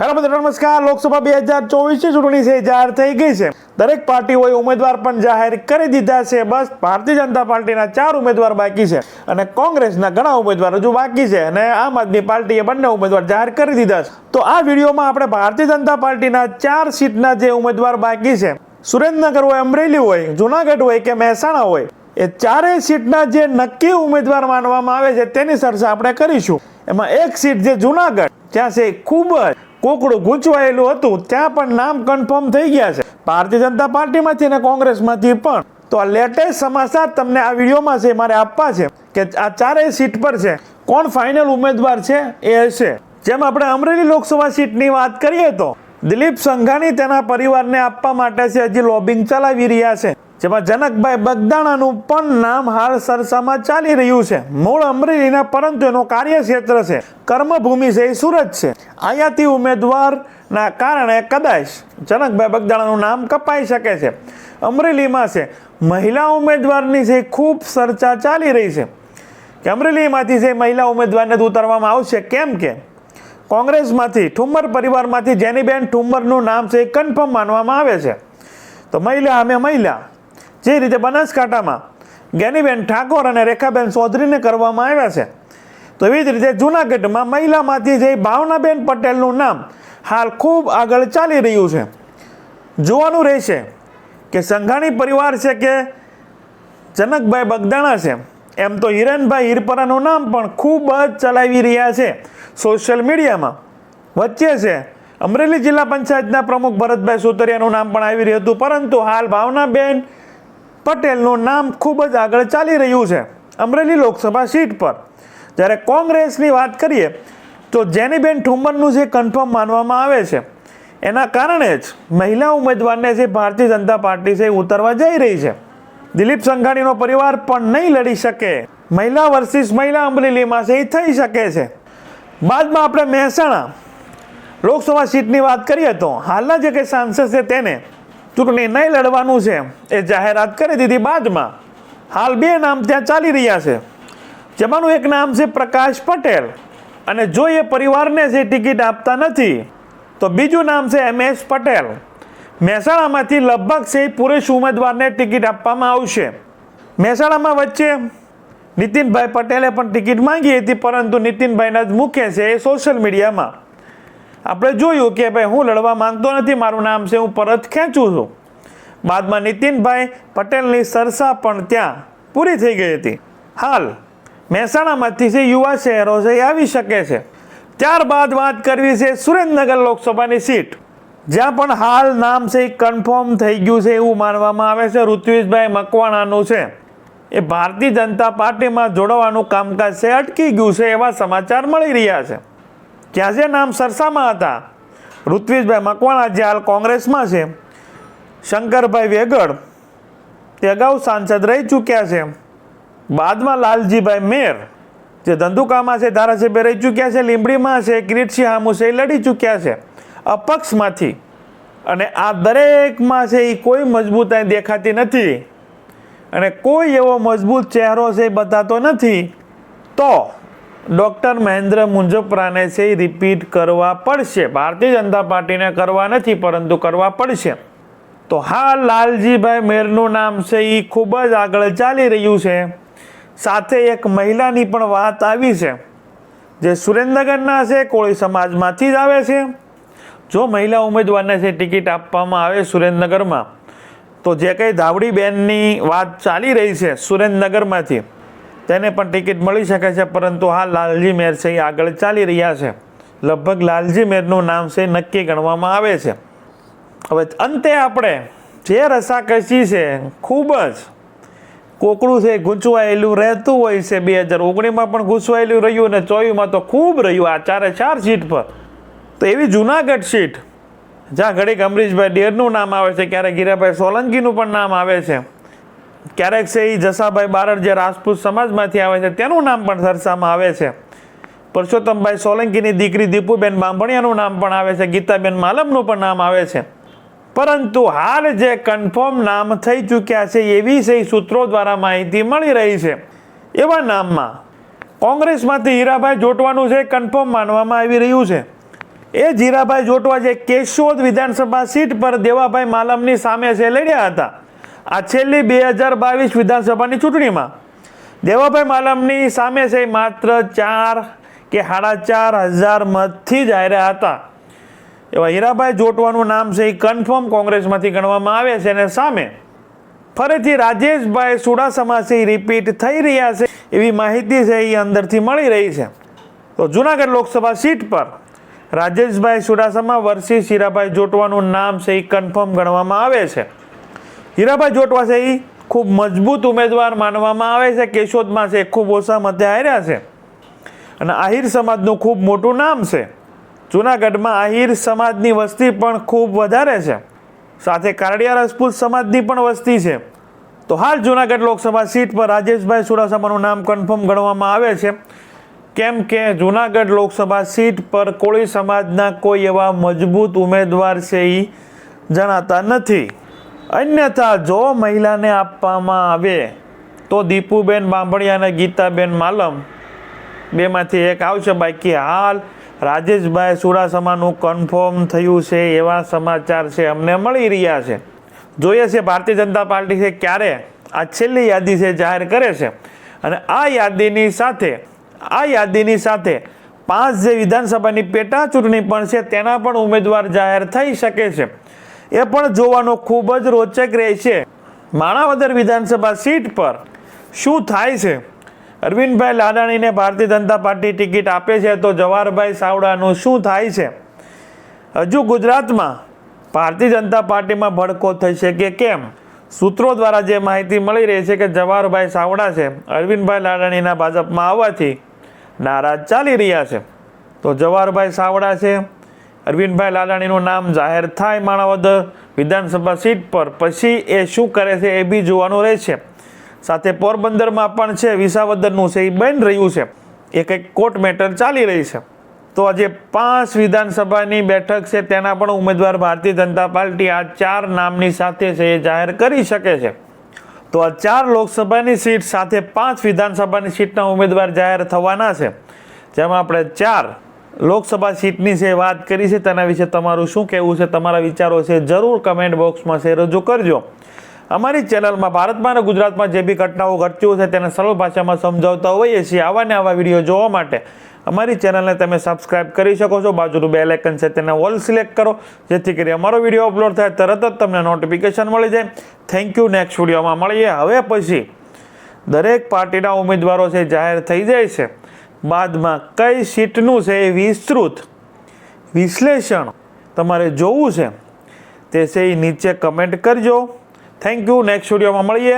Hello મિત્રો, નમસ્કાર. લોકસભા 2024ની ચૂંટણી છે જાહેર થઈ ગઈ છે. દરેક પાર્ટીઓએ ઉમેદવાર પણ જાહેર કરી દીધા છે. બસ ભારતીય જનતા પાર્ટીના 4 ઉમેદવાર બાકી છે અને કોંગ્રેસના ઘણા ઉમેદવાર હજુ બાકી છે અને આમ આદમી પાર્ટીએ બંને ઉમેદવાર જાહેર કરી દીધા છે. તો આ વિડીયોમાં આપણે ભારતીય જનતા પાર્ટીના 4 સીટના જે ઉમેદવાર બાકી છે, સુરેન્દ્રનગર હોય, અમરેલી હોય, જુનાગઢ હોય કે મહેસાણા હોય, એ ચારેય સીટના જે નક્કી ઉમેદવાર માનવામાં આવે છે તેની ચર્ચા આપણે કરીશું. એમાં એક સીટ જે જુનાગઢ, ત્યાં છે ખૂબ જ કોકડું ગૂંચવાયેલું હતું, ત્યાં પણ નામ કન્ફર્મ થઈ ગયા છે ભારતીય જનતા પાર્ટીમાંથી અને કોંગ્રેસમાંથી પણ. તો આ લેટેસ્ટ સમાચાર તમને આ વિડીયોમાં છે મારે આપવા છે કે આ ચારેય સીટ પર છે કોણ ફાઇનલ ઉમેદવાર છે એ હશે. જેમ આપણે અમરેલી લોકસભા સીટની વાત કરીએ તો દિલીપ સંઘાણી તેના પરિવારને આપવા માટે છે હજી લોબિંગ ચલાવી રહ્યા છે. જેમાં જનકભાઈ બગદાણાનું પણ નામ હાલ ચર્ચામાં ચાલી રહ્યું છે. મૂળ અમરેલીના પરંતુ એનું કાર્યક્ષેત્ર છે, કર્મભૂમિ છે એ સુરત છે. અહીંયાથી ઉમેદવારના કારણે કદાચ જનકભાઈ બગદાણાનું નામ કપાઈ શકે છે. અમરેલીમાં છે મહિલા ઉમેદવારની છે ખૂબ ચર્ચા ચાલી રહી છે કે અમરેલીમાંથી જે મહિલા ઉમેદવારને ઉતારવામાં આવશે. કેમ કે કોંગ્રેસમાંથી ઠુમ્મર પરિવારમાંથી જેનીબેન ઠુમ્મરનું નામ છે એ કન્ફર્મ માનવામાં આવે છે. તો મહિલા અમે મહિલા જે રીતે બનાસકાંઠામાં જ્ઞાનીબેન ઠાકોર અને રેખાબેન ચૌધરીને કરવામાં આવ્યા છે, તો એવી જ રીતે જૂનાગઢમાં મહિલામાંથી જે ભાવનાબેન પટેલનું નામ હાલ ખૂબ આગળ ચાલી રહ્યું છે. જોવાનું રહેશે કે સંઘાણી પરિવાર છે કે જનકભાઈ બગદાણા છે. એમ તો હિરણભાઈ હિરપરાનું નામ પણ ખૂબ જ ચલાવી રહ્યા છે સોશિયલ મીડિયામાં. વચ્ચે છે અમરેલી જિલ્લા પંચાયતના પ્રમુખ ભરતભાઈ સુતરિયાનું નામ પણ આવી રહ્યું હતું, પરંતુ હાલ ભાવનાબેન પટેલનું નામ ખૂબ જ આગળ ચાલી રહ્યું છે અમરેલી લોકસભા સીટ પર. જ્યારે કોંગ્રેસની વાત કરીએ તો જેનીબેન ઠુમ્મરનું જે કન્ફર્મ માનવામાં આવે છે, એના કારણે જ મહિલા ઉમેદવારને જે ભારતીય જનતા પાર્ટી છે ઉતારવા જઈ રહી છે. દિલીપ સંઘાણીનો પરિવાર પણ નહીં લડી શકે. મહિલા વર્સિસ મહિલા અમરેલીમાં છે એ થઈ શકે છે. બાદમાં આપણે મહેસાણા લોકસભા સીટની વાત કરીએ તો હાલના જે કંઈ સાંસદ છે તેને ચૂંટણી નહીં લડવાનું છે એ જાહેરાત કરી દીધી. બાદમાં હાલ 2 નામ ત્યાં ચાલી રહ્યા છે, જેમાંનું એક નામ છે પ્રકાશ પટેલ, અને જો એ પરિવારને જે ટિકિટ આપતા નથી તો બીજું નામ છે MS પટેલ. મહેસાણામાંથી લગભગ છે પુરુષ ઉમેદવારને ટિકિટ આપવામાં આવશે. મહેસાણામાં વચ્ચે નીતિનભાઈ પટેલે પણ ટિકિટ માંગી હતી, પરંતુ નીતિનભાઈના જ મુખ્ય છે એ સોશિયલ મીડિયામાં આપણે જોયું કે ભાઈ હું લડવા માંગતો નથી, મારું નામ છે હું પરત ખેંચું છું. બાદમાં નીતિનભાઈ પટેલની ચર્ચા પણ ત્યાં પૂરી થઈ ગઈ હતી. હાલ મહેસાણામાંથી જે યુવા શહેરો છે એ આવી શકે છે. ત્યારબાદ વાત કરવી છે સુરેન્દ્રનગર લોકસભાની સીટ, જ્યાં પણ હાલ નામ છે એ કન્ફર્મ થઈ ગયું છે એવું માનવામાં આવે છે. ઋત્વિજભાઈ મકવાણાનું છે એ ભારતીય જનતા પાર્ટીમાં જોડવાનું કામકાજ છે અટકી ગયું છે એવા સમાચાર મળી રહ્યા છે. ક્યાં જે નામ ચર્ચામાં હતા ઋત્વિજભાઈ મકવાણા જે હાલ કોંગ્રેસમાં છે, શંકરભાઈ વેગડ તે અગાઉ સાંસદ રહી ચૂક્યા છે. બાદમાં લાલજીભાઈ મેર જે ધંધુકામાં છે ધારાસભ્ય રહી ચૂક્યા છે. લીંબડીમાં છે કિરીટસિંહ હામુ છે એ લડી ચૂક્યા છે અપક્ષમાંથી, અને આ દરેકમાં છે એ કોઈ મજબૂતાઈ દેખાતી નથી અને કોઈ એવો મજબૂત ચહેરો છે એ બતાતો નથી. તો ડૉક્ટર મહેન્દ્ર મુંજપરાને છે એ રિપીટ કરવા પડશે. ભારતીય જનતા પાર્ટીને કરવા નથી પરંતુ કરવા પડશે. તો હાલ લાલજીભાઈ મેરનું નામ છે એ ખૂબ જ આગળ ચાલી રહ્યું છે. સાથે એક મહિલાની પણ વાત આવી છે જે સુરેન્દ્રનગરના છે, કોળી સમાજમાંથી જ આવે છે. જો મહિલા ઉમેદવારને છે ટિકિટ આપવામાં આવે સુરેન્દ્રનગરમાં, તો જે કંઈ ધાવડીબેનની વાત ચાલી રહી છે સુરેન્દ્રનગરમાંથી, તેને પણ ટિકિટ મળી શકે છે. પરંતુ હાલ લાલજી મેર છે એ આગળ ચાલી રહ્યા છે. લગભગ લાલજી મેરનું નામ છે નક્કી ગણવામાં આવે છે. હવે અંતે આપણે જે રસાકસી છે ખૂબ જ કોકડું છે ગૂંચવાયેલું રહેતું હોય છે. 2019માં પણ ગૂંચવાયેલું રહ્યું અને 24માં તો ખૂબ રહ્યું આ 4 સીટ પર. તો એવી જુનાગઢ સીટ જ્યાં ઘડીક અમરીશભાઈ ડેરનું નામ આવે છે, ક્યારેક ગીરાભાઈ સોલંકીનું પણ નામ આવે છે, ક્યારેક છે એ જસાભાઈ બારડ જે રાજપૂત સમાજમાંથી આવે છે તેનું નામ પણ ચર્ચામાં આવે છે. પરસોત્તમભાઈ સોલંકીની દીકરી દીપુબેન બાંભણિયાનું નામ પણ આવે છે, ગીતાબેન માલમનું પણ નામ આવે છે. પરંતુ હાલ જે કન્ફર્મ નામ થઈ ચૂક્યા છે એવી છે સૂત્રો દ્વારા માહિતી મળી રહી છે. એવા નામમાં કોંગ્રેસમાંથી હીરાભાઈ જોટવાનું છે કન્ફર્મ માનવામાં આવી રહ્યું છે. એ જીરાભાઈ જોટવા જે કેશોદ વિધાનસભા સીટ પર દેવાભાઈ માલમની સામે છે લડ્યા હતા આ છેલ્લી 2022 વિધાનસભાની ચૂંટણીમાં. દેવાભાઈ માલમની સામે છે માત્ર 4 કે 4,500 મતથી જ હાર્યા હતા. એવા હીરાભાઈ જોટવાનું નામ છે એ કન્ફર્મ કોંગ્રેસમાંથી ગણવામાં આવે છે અને સામે ફરીથી રાજેશભાઈ ચુડાસમાથી રિપીટ થઈ રહ્યા છે એવી માહિતી છે એ અંદરથી મળી રહી છે. તો જૂનાગઢ લોકસભા સીટ પર રાજેશભાઈ ચુડાસમા વર્સિસ હીરાભાઈ જોટવાનું નામ છે એ કન્ફર્મ ગણવામાં આવે છે. હીરાભાઈ જોટવા છે એ ખૂબ મજબૂત ઉમેદવાર માનવામાં આવે છે. કેશોદમાં છે ખૂબ ઓછા મતે હાર્યા છે અને આહિર સમાજનું ખૂબ મોટું નામ છે. જૂનાગઢમાં આહિર સમાજની વસ્તી પણ ખૂબ વધારે છે, સાથે કારડિયા રાજપૂત સમાજની પણ વસ્તી છે. તો હાલ જૂનાગઢ લોકસભા સીટ પર રાજેશભાઈ ચુડાસમાનું નામ કન્ફર્મ ગણવામાં આવે છે, કેમ કે જૂનાગઢ લોકસભા સીટ પર કોળી સમાજના કોઈ એવા મજબૂત ઉમેદવાર છે એ જણાતા નથી. અન્યથા જો મહિલાને આપવામાં આવે તો દીપુબેન બાંભણિયા અને ગીતાબેન માલમ બેમાંથી એક આવશે. બાકી હાલ રાજેશભાઈ ચુડાસમાનું કન્ફર્મ થયું છે એવા સમાચાર છે અમને મળી રહ્યા છે. જોઈએ છે ભારતીય જનતા પાર્ટી છે ક્યારે આ છેલ્લી યાદી છે જાહેર કરે છે અને આ યાદીની સાથે 5 જે વિધાનસભાની પેટા ચૂંટણી પણ છે તેના પણ ઉમેદવાર જાહેર થઈ શકે છે. એ પણ જોવાનો ખૂબ જ રોચક રહેશે. માણાવદર વિધાનસભા સીટ પર શું થાય છે? અરવિંદભાઈ લાડાણીને ભારતીય જનતા પાર્ટી ટિકિટ આપે છે તો જવાહરભાઈ ચાવડાનું શું થાય છે? હજુ ગુજરાતમાં ભારતીય જનતા પાર્ટીમાં ભડકો થઈ છે કે કેમ? સૂત્રો દ્વારા જે માહિતી મળી રહી છે કે જવાહરભાઈ ચાવડા છે અરવિંદભાઈ લાડાણીના ભાજપમાં આવવાથી નારાજ ચાલી રહ્યા છે. તો જવાહરભાઈ ચાવડા છે અરવિંદભાઈ લાડાણીનું નામ જાહેર થાય માણાવદર વિધાનસભા સીટ પર, પછી એ શું કરે છે એ બી જોવાનું રહેશે. સાથે પોરબંદરમાં પણ છે વિસાવદરનું છે એ બની રહ્યું છે, એ કંઈક કોર્ટ મેટર ચાલી રહી છે. તો આજે 5 વિધાનસભાની બેઠક છે તેના પણ ઉમેદવાર ભારતીય જનતા પાર્ટી આ 4 નામની સાથે છે એ જાહેર કરી શકે છે. તો આ 4 લોકસભાની સીટ સાથે 5 વિધાનસભાની સીટના ઉમેદવાર જાહેર થવાના છે, જેમાં આપણે 4 લોકસભા સીટની છે વાત કરી છે. તેના વિશે તમારું શું કહેવું છે, તમારા વિચારો છે જરૂર કમેન્ટ બોક્સમાં છે રજૂ કરજો. અમારી ચેનલમાં ભારતમાં અને ગુજરાતમાં જે બી ઘટનાઓ ઘટતી હોય છે તેને સરળ ભાષામાં સમજાવતા હોઈએ છીએ. આવા ને આવા વિડીયો જોવા માટે અમારી ચેનલને તમે સબસ્ક્રાઇબ કરી શકો છો. બાજુનું બેલ આઇકન છે તેને ઓલ સિલેક્ટ કરો, જેથી કરી અમારો વિડીયો અપલોડ થાય તરત જ તમને નોટિફિકેશન મળી જાય. Thank you. નેક્સ્ટ વિડીયોમાં મળીએ. હવે પછી દરેક પાર્ટીના ઉમેદવારો છે જાહેર થઈ જાય છે, બાદમાં કઈ સીટનું છે એ વિસ્તૃત વિશ્લેષણ તમારે જોવું છે તે છે એ નીચે કમેન્ટ કરજો. Thank you. નેક્સ્ટ વિડીયોમાં મળીએ.